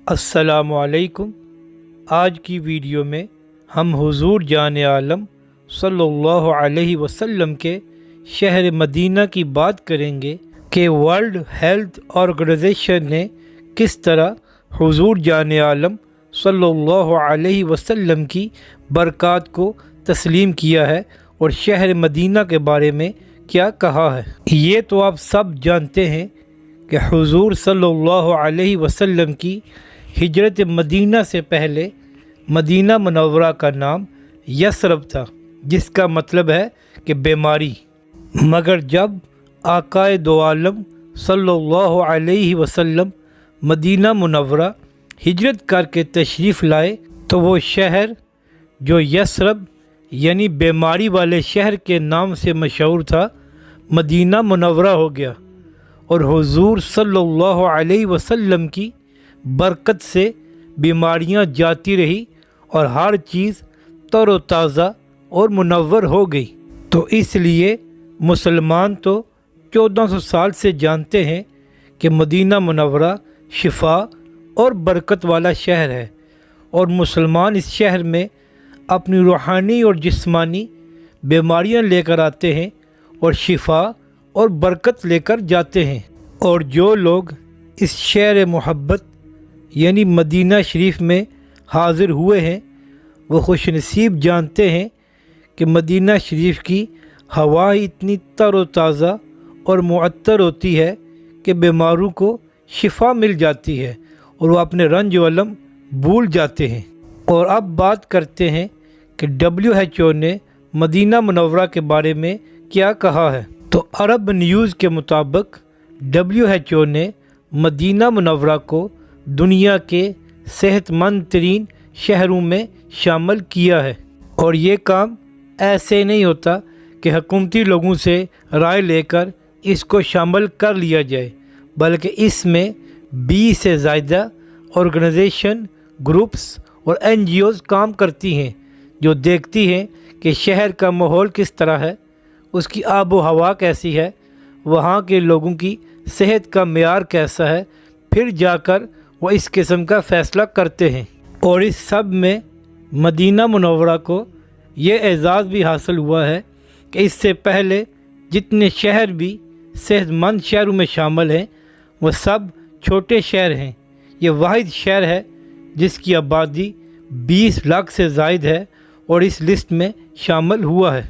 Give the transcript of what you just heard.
السلام علیکم۔ آج کی ویڈیو میں ہم حضور جان عالم صلی اللہ علیہ وسلم کے شہر مدینہ کی بات کریں گے کہ ورلڈ ہیلتھ آرگنائزیشن نے کس طرح حضور جان عالم صلی اللہ علیہ وسلم کی برکات کو تسلیم کیا ہے اور شہر مدینہ کے بارے میں کیا کہا ہے۔ یہ تو آپ سب جانتے ہیں کہ حضور صلی اللہ علیہ وسلم کی ہجرت مدینہ سے پہلے مدینہ منورہ کا نام یثرب تھا، جس کا مطلب ہے کہ بیماری۔ مگر جب آقائے دو عالم صلی اللہ علیہ وسلم مدینہ منورہ ہجرت کر کے تشریف لائے تو وہ شہر جو یثرب یعنی بیماری والے شہر کے نام سے مشہور تھا، مدینہ منورہ ہو گیا، اور حضور صلی اللہ علیہ وسلم کی برکت سے بیماریاں جاتی رہی اور ہر چیز تر و تازہ اور منور ہو گئی۔ تو اس لیے مسلمان تو 1400 سال سے جانتے ہیں کہ مدینہ منورہ شفا اور برکت والا شہر ہے، اور مسلمان اس شہر میں اپنی روحانی اور جسمانی بیماریاں لے کر آتے ہیں اور شفا اور برکت لے کر جاتے ہیں۔ اور جو لوگ اس شہر محبت یعنی مدینہ شریف میں حاضر ہوئے ہیں، وہ خوش نصیب جانتے ہیں کہ مدینہ شریف کی ہوا اتنی تر و تازہ اور معطر ہوتی ہے کہ بیماروں کو شفا مل جاتی ہے اور وہ اپنے رنج و الم بھول جاتے ہیں۔ اور اب بات کرتے ہیں کہ WHO نے مدینہ منورہ کے بارے میں کیا کہا ہے۔ تو عرب نیوز کے مطابق WHO نے مدینہ منورہ کو دنیا کے صحت مند ترین شہروں میں شامل کیا ہے، اور یہ کام ایسے نہیں ہوتا کہ حکومتی لوگوں سے رائے لے کر اس کو شامل کر لیا جائے، بلکہ اس میں 20 سے زائدہ آرگنائزیشن، گروپس اور NGOs کام کرتی ہیں، جو دیکھتی ہیں کہ شہر کا ماحول کس طرح ہے، اس کی آب و ہوا کیسی ہے، وہاں کے لوگوں کی صحت کا معیار کیسا ہے، پھر جا کر وہ اس قسم کا فیصلہ کرتے ہیں۔ اور اس سب میں مدینہ منورہ کو یہ اعزاز بھی حاصل ہوا ہے کہ اس سے پہلے جتنے شہر بھی صحت مند شہروں میں شامل ہیں، وہ سب چھوٹے شہر ہیں۔ یہ واحد شہر ہے جس کی آبادی 20 لاکھ سے زائد ہے اور اس لسٹ میں شامل ہوا ہے۔